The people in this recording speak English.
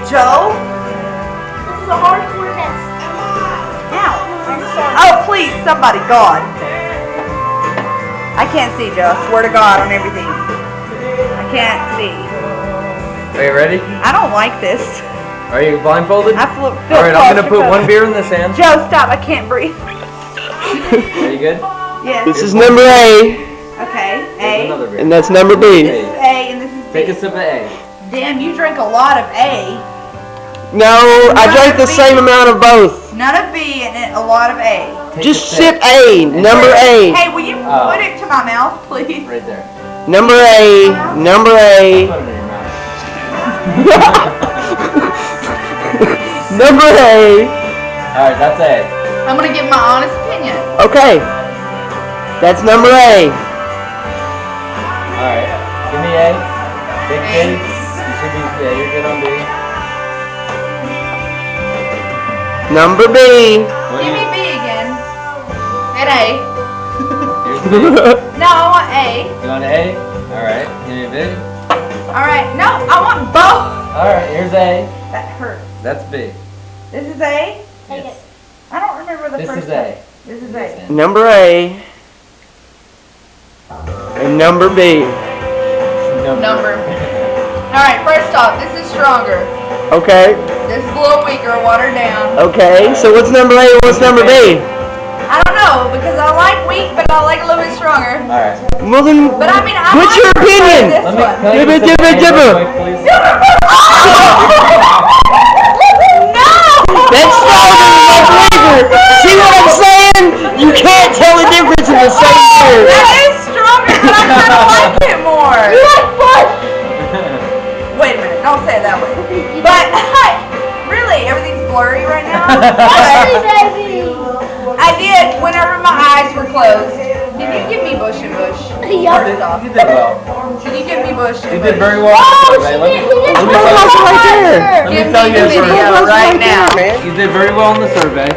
Joe? This is a hardcore test. Ow. Oh, please, somebody, God. I can't see, Joe. I swear to God on everything. I can't see. Are you ready? I don't like this. Are you blindfolded? I feel Alright, I'm going to put one beer in this hand. Joe, stop. I can't breathe. Are you good? Yes. This is number A, Okay. Here's A. another beer. and that's number B. This is A, and this is B. Take a sip of A. Damn, you drink a lot of A. No, I drank the same amount of both. None of B and a lot of A. Take Just a sip A, number A. Hey, will you put it to my mouth, please? Right there. Number A, number A, Put it in your mouth. number A. Alright, that's A. I'm gonna give my honest opinion. Okay, that's number A. Alright, give me A. Big B. You should be, yeah, you're good on B. Number B. What do Give you- me B again. And A. Here's B. No, I want A. You want A? Alright, give me B. Alright, no, I want both. Alright, here's A. That hurts. That's B. This is A? Take it. I don't remember the This first is A. one. This is A. Number A. And number B. Number. Alright, first off, this is stronger. Okay, This is a little weaker, watered down. okay, so what's number A and what's number B? I don't know, because I like weak, but I like a little bit stronger. Alright. Well then, But I mean, I what's might your prefer opinion? this Let me, one. can I Dibba, get a sip of dibba, A real dibba. quick, please? No! That's stronger than much weaker. See what I'm saying? You can't tell the difference in the same beer. That is stronger, but I kind of like it more. You like fun? Wait a minute, don't say it that way. But, really, everything's blurry right now. Hey, But baby. I did whenever my eyes were closed. Can you give me Bush and Bush? Yeah. First off. You did well. Can you give me Bush and You Bush? did very well. Oh, Let she me- did. He let did me so tell you- much right there. harder. Let me Give tell me you the a video story. right now. You did very well in the survey.